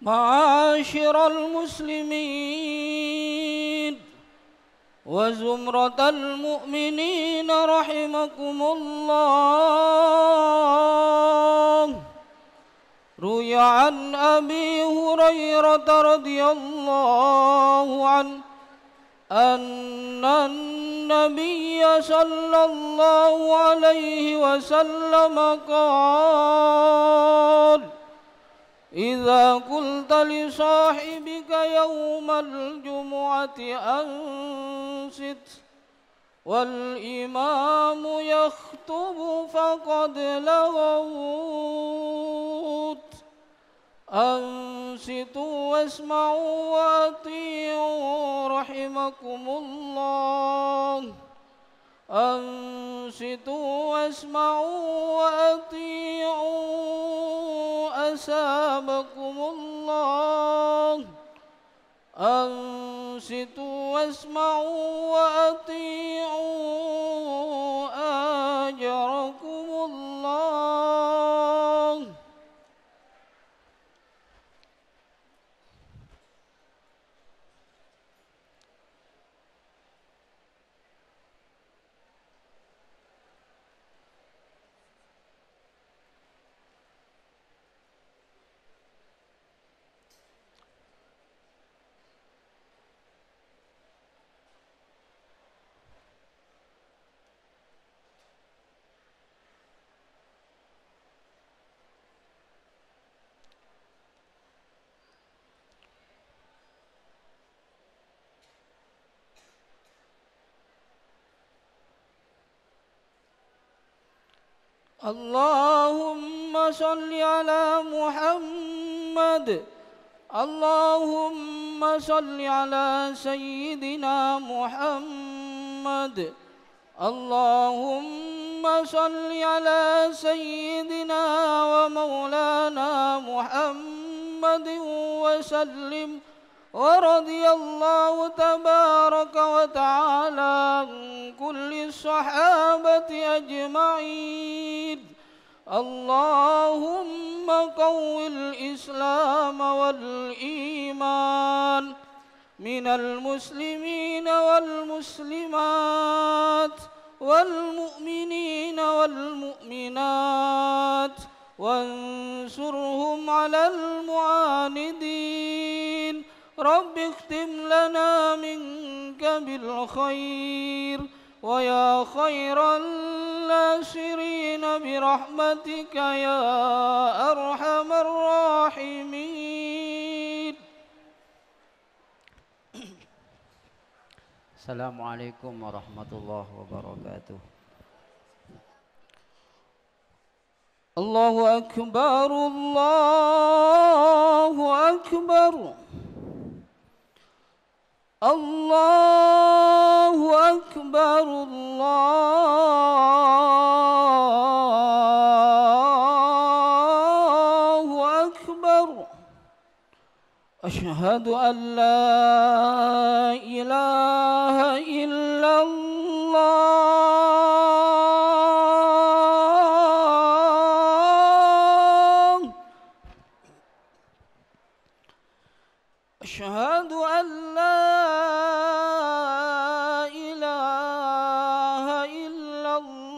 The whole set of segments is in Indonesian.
معاشر المسلمين وزمرة المؤمنين رحمكم الله. روي عن أبي هريرة رضي الله عنه أن النبي صلى الله عليه وسلم قال: إذا قلت لصاحبك يوم الجمعة أنصت والإمام يخطب فقد لغوت. أنصتوا واسمعوا وأطيعوا رحمكم الله. أنصتوا واسمعوا وأطيعوا أثابكم الله. أنصتوا واسمعوا وأطيعوا أجركم الله. اللهم صل على محمد. اللهم صل على سيدنا محمد. اللهم صل على سيدنا ومولانا محمد وسلم. ورضي الله تبارك وتعالى عن كل الصحابة أجمعين. اللهم قو الإسلام والإيمان من المسلمين والمسلمات والمؤمنين والمؤمنات، وانصرهم على المعاندين. رب اختم لنا منك بالخير، ويا خير الناصرين برحمتك يا أرحم الراحمين. السلام عليكم ورحمة الله وبركاته. الله أكبر الله أكبر. الله أكبر الله أكبر. أشهد أن لا إله إلا الله. أشهد أن لا إله إلا الله.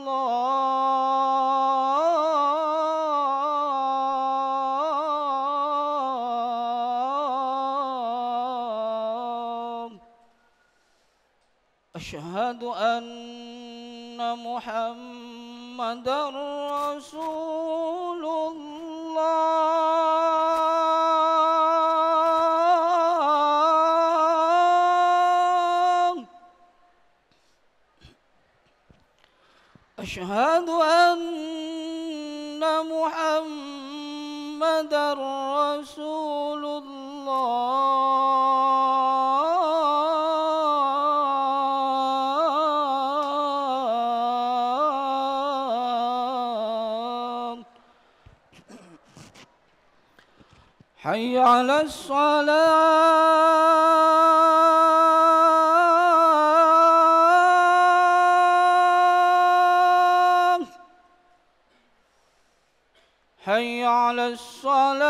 أشهد أن محمدا رسول الله. أشهد أن محمدا رسول الله. حي على الصلاة. حي على الصلاة.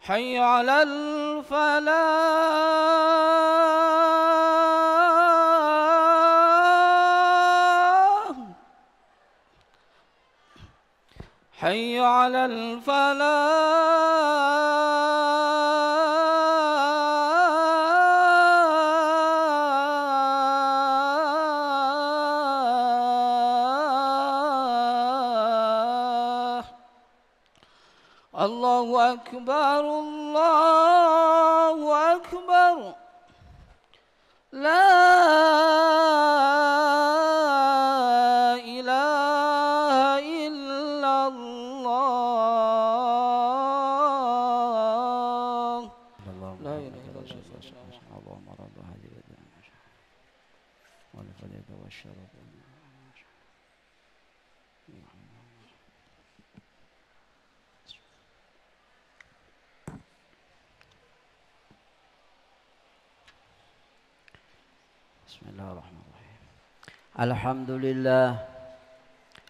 حي على الفلاح حي على الفلاح الله أكبر الله أكبر لا إله إلا الله لا إله إلا الله اللهم رب هذه الدنيا والفلك والشرف Bismillahirrahmanirrahim. Alhamdulillah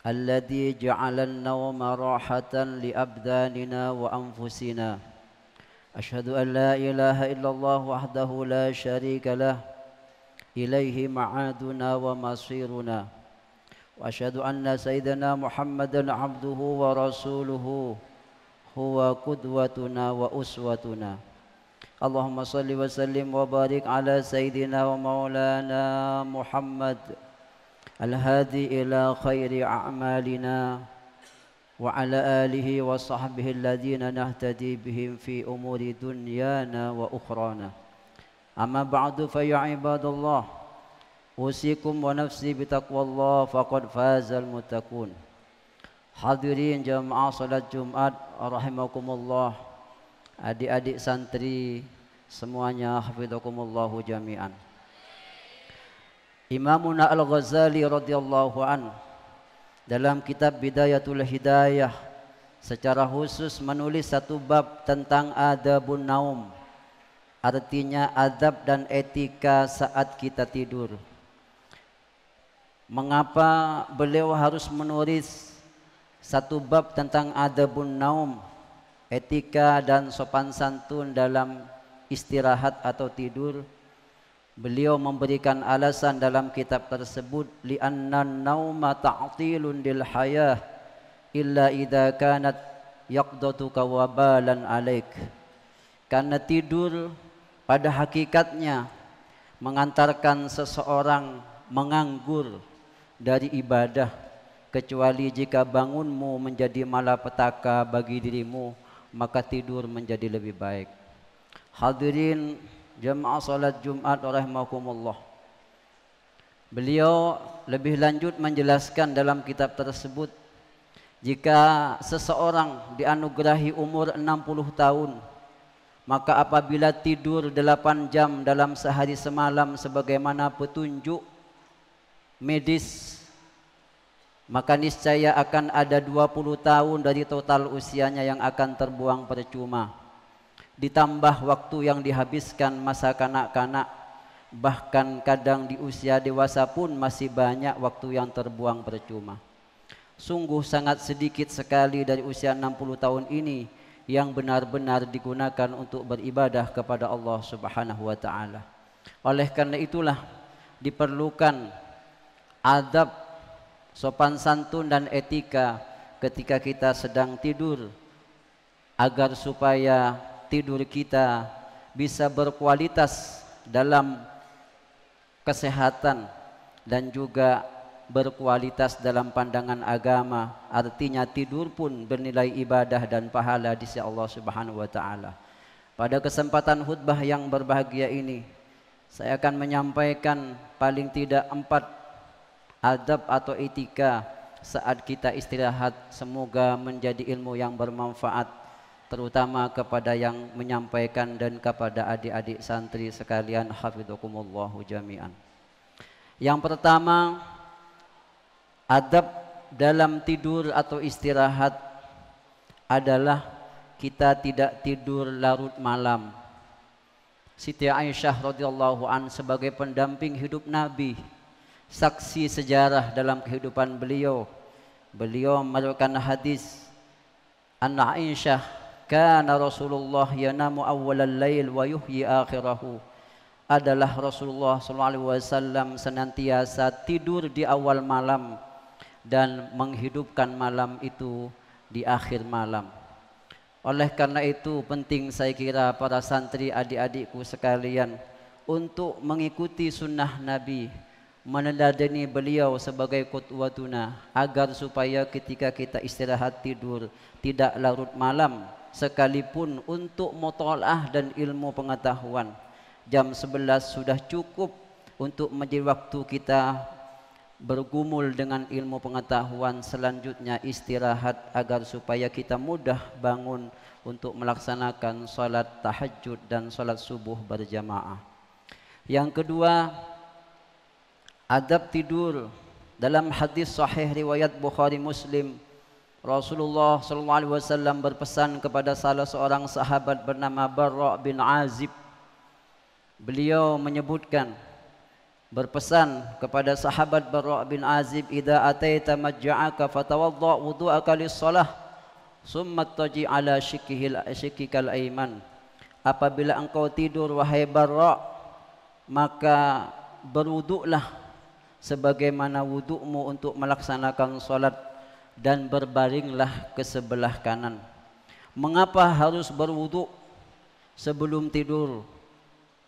alladzi ja'ala an-nawma rahatan li abdanina wa anfusina. Asyhadu an la ilaha illallah wahdahu la syarika lah. Ilaihi ma'aduna wa masiruna. Wa asyhadu anna sayyidana Muhammadan abduhu wa rasuluhu huwa qudwatuna wa uswatuna. Allahumma salli wa sallim wa barik ala sayyidina wa maulana Muhammad al-hadi ila khairi a'malina wa ala alihi wa sahbihi alladhina nahtadi bihim fi umuri dunyana wa ukhrana. Amma ba'du fa ya ibadallah usikum wa nafsi bitaqwallah faqad fazal muttaqun. Hadirin jamaah salat Jumat rahimakumullah, adik-adik santri semuanya, hafizakumullahu jami'an. Imamuna Al-Ghazali radhiyallahu an dalam kitab Bidayatul Hidayah secara khusus menulis satu bab tentang adabun naum, artinya adab dan etika saat kita tidur. Mengapa beliau harus menulis satu bab tentang adabun naum, etika dan sopan santun dalam istirahat atau tidur? Beliau memberikan alasan dalam kitab tersebut, li'anna an-nauma ta'tilun lil hayah illa idza kanat yaqdatuka wabalan alaik. Karena tidur pada hakikatnya mengantarkan seseorang menganggur dari ibadah, kecuali jika bangunmu menjadi malapetaka bagi dirimu, maka tidur menjadi lebih baik. Hadirin jamaah salat Jumat rahimakumullah, beliau lebih lanjut menjelaskan dalam kitab tersebut, jika seseorang dianugerahi umur 60 tahun, maka apabila tidur 8 jam dalam sehari semalam sebagaimana petunjuk medis, maka niscaya akan ada 20 tahun dari total usianya yang akan terbuang percuma. Ditambah waktu yang dihabiskan masa kanak-kanak, bahkan kadang di usia dewasa pun masih banyak waktu yang terbuang percuma. Sungguh sangat sedikit sekali dari usia 60 tahun ini yang benar-benar digunakan untuk beribadah kepada Allah Subhanahu wa ta'ala. Oleh karena itulah diperlukan adab, sopan santun dan etika ketika kita sedang tidur, agar supaya tidur kita bisa berkualitas dalam kesehatan dan juga berkualitas dalam pandangan agama. Artinya tidur pun bernilai ibadah dan pahala di sisi Allah Subhanahu wa ta'ala. Pada kesempatan khutbah yang berbahagia ini, saya akan menyampaikan paling tidak 4 adab atau etika saat kita istirahat. Semoga menjadi ilmu yang bermanfaat, terutama kepada yang menyampaikan dan kepada adik-adik santri sekalian, hafizakumullahu jami'an. Yang pertama, adab dalam tidur atau istirahat adalah kita tidak tidur larut malam. Siti Aisyah radhiyallahu an sebagai pendamping hidup Nabi, saksi sejarah dalam kehidupan beliau, beliau meriwayatkan hadis, Anna Aisyah kana Rasulullah yanamu awwalal lail wa yuhyi akhirahu. Adalah Rasulullah SAW senantiasa tidur di awal malam dan menghidupkan malam itu di akhir malam. Oleh karena itu penting saya kira para santri adik-adikku sekalian untuk mengikuti sunnah Nabi, meneladani beliau sebagai qudwatuna, agar supaya ketika kita istirahat tidur tidak larut malam, sekalipun untuk mutalaah dan ilmu pengetahuan. Jam 11 sudah cukup untuk menjadi waktu kita bergumul dengan ilmu pengetahuan. Selanjutnya istirahat agar supaya kita mudah bangun untuk melaksanakan salat tahajud dan salat subuh berjamaah. Yang kedua, adab tidur. Dalam hadis sahih riwayat Bukhari Muslim, Rasulullah SAW berpesan kepada salah seorang sahabat bernama Barra bin Azib. Beliau menyebutkan, berpesan kepada sahabat Barra bin Azib, "Idza ataita majja'aka fatawadda wudu'aka lis-shalah, summa taji ala shikkikal aiman." Apabila engkau tidur wahai Barra, maka berwuduklah sebagaimana wudukmu untuk melaksanakan salat dan berbaringlah ke sebelah kanan. Mengapa harus berwuduk sebelum tidur?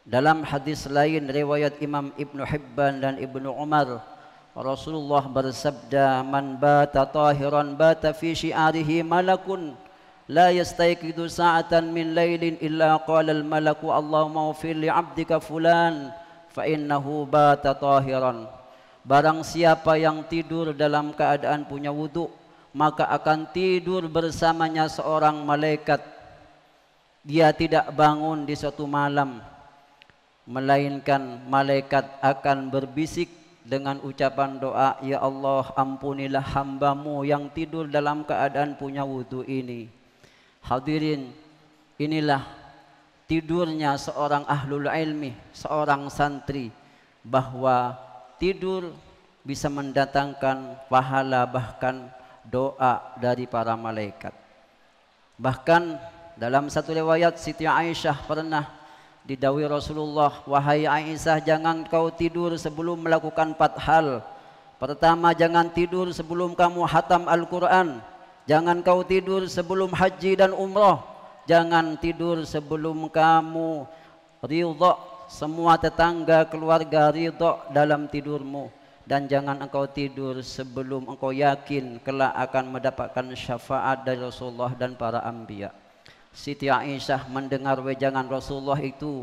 Dalam hadis lain riwayat Imam Ibnu Hibban dan Ibnu Umar, Rasulullah bersabda, "Man bata tahiran bata fi syi'arihi malakun la yastayqidu sa'atan min lailin illa qala al-malaku Allahumma ighfir li 'abdika fulan fa innahu bata tahiran." Barang siapa yang tidur dalam keadaan punya wuduk, maka akan tidur bersamanya seorang malaikat. Dia tidak bangun di suatu malam, melainkan malaikat akan berbisik dengan ucapan doa, "Ya Allah, ampunilah hambamu yang tidur dalam keadaan punya wudu ini." Hadirin, inilah tidurnya seorang ahlul ilmi, seorang santri, bahwa tidur bisa mendatangkan pahala bahkan doa dari para malaikat. Bahkan dalam satu riwayat Siti Aisyah pernah didhawuhi Rasulullah, "Wahai Aisyah, jangan kau tidur sebelum melakukan 4 hal. Pertama, jangan tidur sebelum kamu hatam Al-Quran. Jangan kau tidur sebelum haji dan umrah. Jangan tidur sebelum kamu ridha, semua tetangga keluarga ridha dalam tidurmu. Dan jangan engkau tidur sebelum engkau yakin kelak akan mendapatkan syafaat dari Rasulullah dan para anbiya." Siti Aisyah mendengar wejangan Rasulullah itu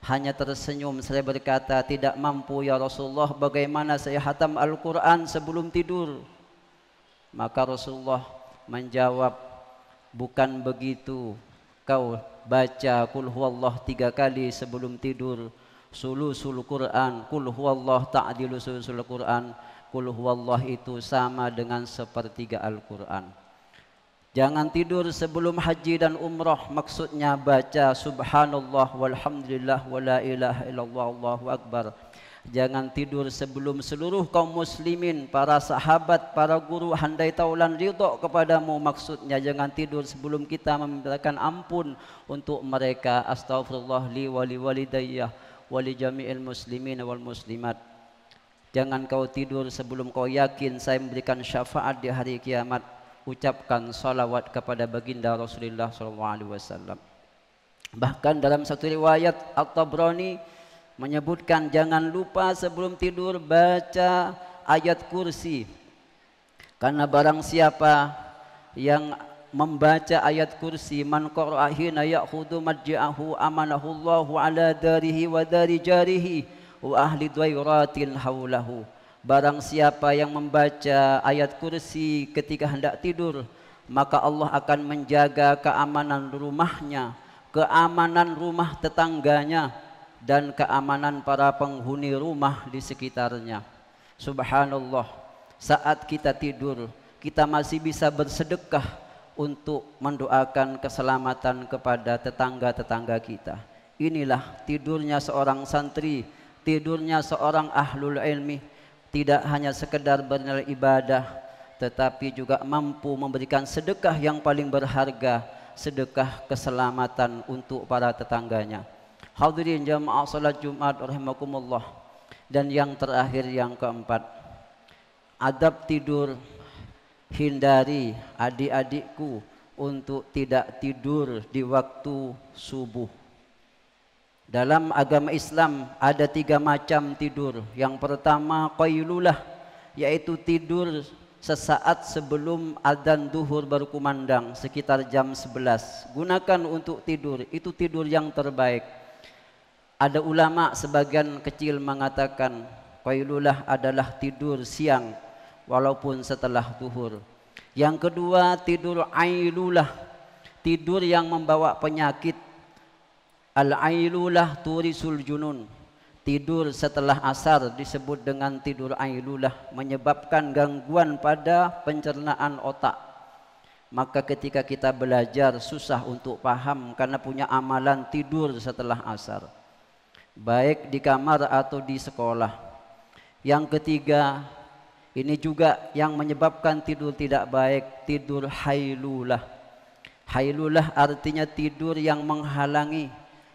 hanya tersenyum. Saya berkata, "Tidak mampu ya Rasulullah, bagaimana saya hatam Al-Quran sebelum tidur?" Maka Rasulullah menjawab, "Bukan begitu, kau baca Qul huwallah 3 kali sebelum tidur, sulusul Quran, Qul huwallah ta'dilu sulusul Quran." Qul huwallah itu sama dengan 1/3 Al-Quran. Jangan tidur sebelum haji dan umrah, maksudnya baca subhanallah walhamdulillah wala ilaha illallah Allahu akbar. Jangan tidur sebelum seluruh kaum muslimin, para sahabat, para guru handai taulan ridha kepadamu, maksudnya jangan tidur sebelum kita memintakan ampun untuk mereka. Astaghfirullah li wa li walidayya wa li jami'il muslimin wal muslimat. Jangan kau tidur sebelum kau yakin saya memberikan syafaat di hari kiamat. Ucapkan salawat kepada baginda Rasulullah SAW. Bahkan dalam satu riwayat At-Tabrani menyebutkan, jangan lupa sebelum tidur baca ayat kursi. Karena barang siapa yang membaca ayat kursi, man qara'a hina ya'khudhu madja'ahu amanahullahu ala darihi wa dari jarihi wa ahli dwairatin haulahu. Barang siapa yang membaca ayat kursi ketika hendak tidur, maka Allah akan menjaga keamanan rumahnya, keamanan rumah tetangganya, dan keamanan para penghuni rumah di sekitarnya. Subhanallah, saat kita tidur, kita masih bisa bersedekah untuk mendoakan keselamatan kepada tetangga-tetangga kita. Inilah tidurnya seorang santri, tidurnya seorang ahlul ilmi. Tidak hanya sekedar bernilai ibadah, tetapi juga mampu memberikan sedekah yang paling berharga sedekah keselamatan untuk para tetangganya. Hadirin jamaah salat Jumat rahimakumullah. Dan yang terakhir, yang keempat, adab tidur. Hindari adik-adikku untuk tidak tidur di waktu subuh. Dalam agama Islam ada 3 macam tidur. Yang pertama qailulah, yaitu tidur sesaat sebelum adzan duhur berkumandang sekitar jam 11. Gunakan untuk tidur, itu tidur yang terbaik. Ada ulama sebagian kecil mengatakan qailulah adalah tidur siang walaupun setelah duhur. Yang kedua tidur ailulah, tidur yang membawa penyakit. Al-ailulah turisul junun, tidur setelah asar disebut dengan tidur ailulah, menyebabkan gangguan pada pencernaan otak. Maka ketika kita belajar susah untuk paham karena punya amalan tidur setelah asar, baik di kamar atau di sekolah. Yang ketiga, ini juga yang menyebabkan tidur tidak baik, tidur hailulah. Hailulah artinya tidur yang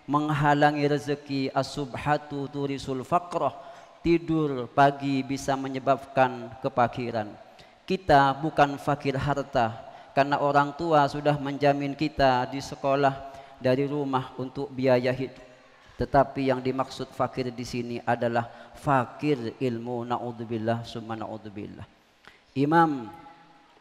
menghalangi rezeki. As-subhatu turisul faqrah, tidur pagi bisa menyebabkan kefakiran. Kita bukan fakir harta, karena orang tua sudah menjamin kita di sekolah, dari rumah untuk biaya hidup. Tetapi yang dimaksud fakir di sini adalah fakir ilmu, naudzubillah summa naudzubillah. Imam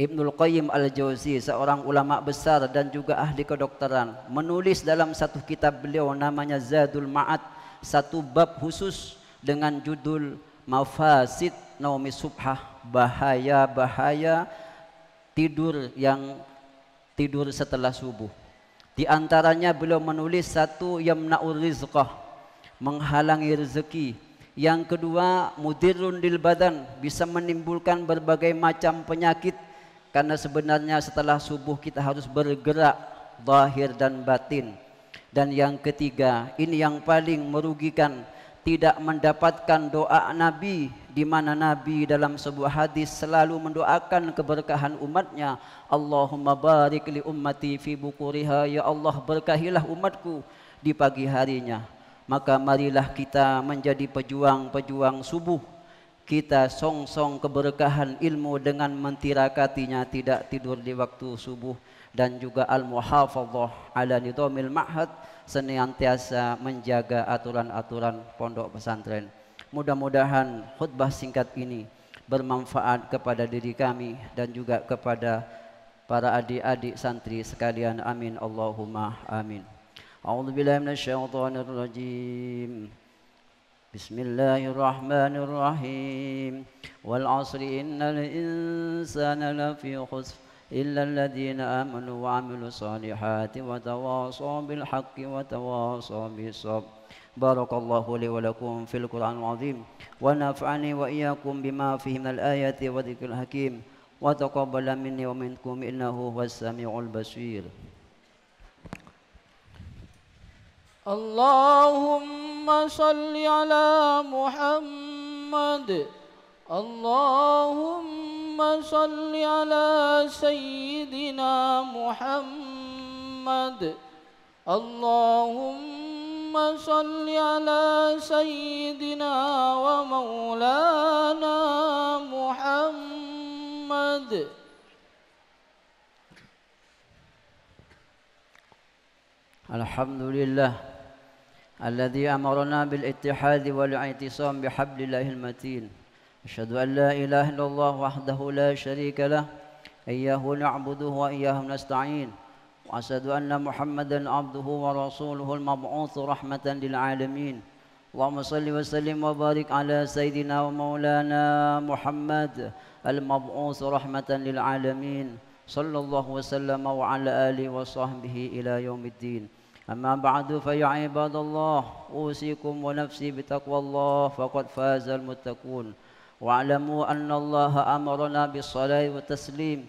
Ibnul Qayyim Al-Jauzi, seorang ulama besar dan juga ahli kedokteran, menulis dalam satu kitab beliau namanya Zadul Ma'ad, satu bab khusus dengan judul Mafasid Naumi Subhah, bahaya-bahaya tidur setelah subuh. Di antaranya beliau menulis satu, yamna'ur rizqah, menghalangi rezeki. Yang kedua, mudirrun lil badan, bisa menimbulkan berbagai macam penyakit. Karena sebenarnya setelah subuh kita harus bergerak zahir dan batin. Dan yang ketiga, ini yang paling merugikan, tidak mendapatkan doa Nabi, di mana Nabi dalam sebuah hadis selalu mendoakan keberkahan umatnya. Allahumma barik li ummati fi bukuriha, ya Allah berkahilah umatku di pagi harinya. Maka marilah kita menjadi pejuang-pejuang subuh. Kita song-song keberkahan ilmu dengan mentirakatinya, tidak tidur di waktu subuh. Dan juga al-muhafadzah ala nidhamil ma'had, senantiasa menjaga aturan-aturan pondok pesantren. Mudah-mudahan khutbah singkat ini bermanfaat kepada diri kami dan juga kepada para adik-adik santri sekalian. Amin Allahumma amin. A'udzubillahi minasyaitonir rajim. Bismillahirrahmanirrahim. Wal 'asri innal insana lafi khusr illa alladhina amanu wa 'amilus solihati wa tawasaw bil haqqi wa tawasaw bis sabr. Barakallahu li wa lakum fil Qur'anil 'azim wa nafa'ani wa iyyakum bima fihi minal ayati wa dzikril hakim wa taqabbala minni wa minkum innahu huwas samiul basir. Allahumma salli ala Muhammad. Allahumma salli ala Sayyidina Muhammad. Allahumma salli ala Sayyidina wa Maulana Muhammad. Alhamdulillah الذي أمرنا بالاتحاد والاعتصام بحبل الله المتين. أشهد أن لا إله إلا الله وحده لا شريك له إياه نعبده وإياه نستعين. وأشهد أن محمدا عبده ورسوله المبعوث رحمة للعالمين. اللهم صل وسلم وبارك على سيدنا ومولانا محمد المبعوث رحمة للعالمين صلى الله وسلم وعلى آله وصحبه إلى يوم الدين. أما بعد فيا عباد الله أوصيكم ونفسي بتقوى الله فقد فاز المتقون. واعلموا أن الله أمرنا بالصلاة والتسليم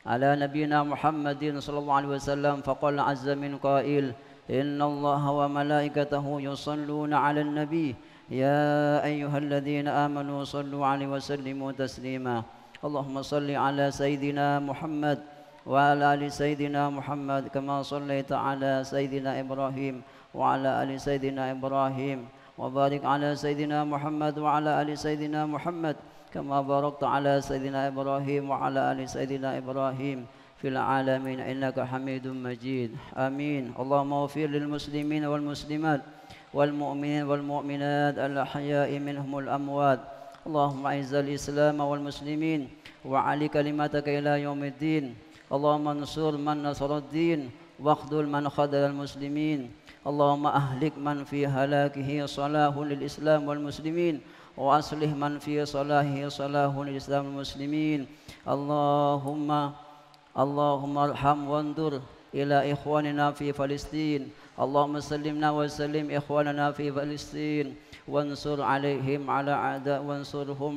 على نبينا محمد صلى الله عليه وسلم فقال عز من قائل إن الله وملائكته يصلون على النبي يا أيها الذين آمنوا صلوا عليه وسلموا تسليما. اللهم صل على سيدنا محمد وعلى آل سيدنا محمد كما صليت على سيدنا إبراهيم وعلى آل سيدنا إبراهيم وبارك على سيدنا محمد وعلى آل سيدنا محمد كما باركت على سيدنا إبراهيم وعلى آل سيدنا إبراهيم في العالمين إنك حميد مجيد آمين. اللهم اغفر للمسلمين والمسلمات والمؤمنين والمؤمنات الأحياء منهم الأموات. اللهم أعز الإسلام والمسلمين وعلي كلمتك إلى يوم الدين. اللهم انصر من نصر الدين واخذل من خذل المسلمين. اللهم أهلك من في هلاكه صلاح للإسلام والمسلمين وأصلح من في صلاحه صلاح للإسلام والمسلمين. اللهم ارحم وانظر إلى إخواننا في فلسطين. اللهم سلمنا وسلم إخواننا في فلسطين وانصرهم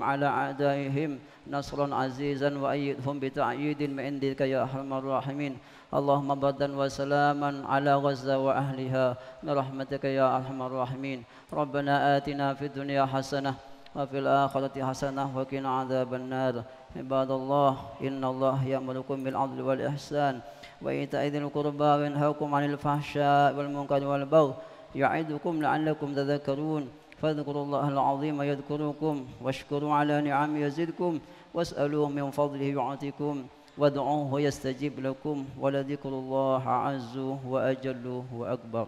على أعدائهم نصرا عزيزا وأيدهم بتأييد من عندك يا أرحم الراحمين. اللهم بردا وسلاما على غزة وأهلها برحمتك يا أرحم الراحمين. ربنا آتنا في الدنيا حسنة وفي الآخرة حسنة وقنا عذاب النار. عباد الله إن الله يأمركم بالعدل والإحسان وإيتاء ذي القربى وينهاكم عن الفحشاء والمنكر والبغي يعظكم لعلكم تذكرون. فاذكروا الله العظيم يذكركم واشكروا على نعمه يزدكم واسألوه من فضله يعطيكم وادعوه يستجيب لكم ولذكر الله أعز وأجل وأكبر.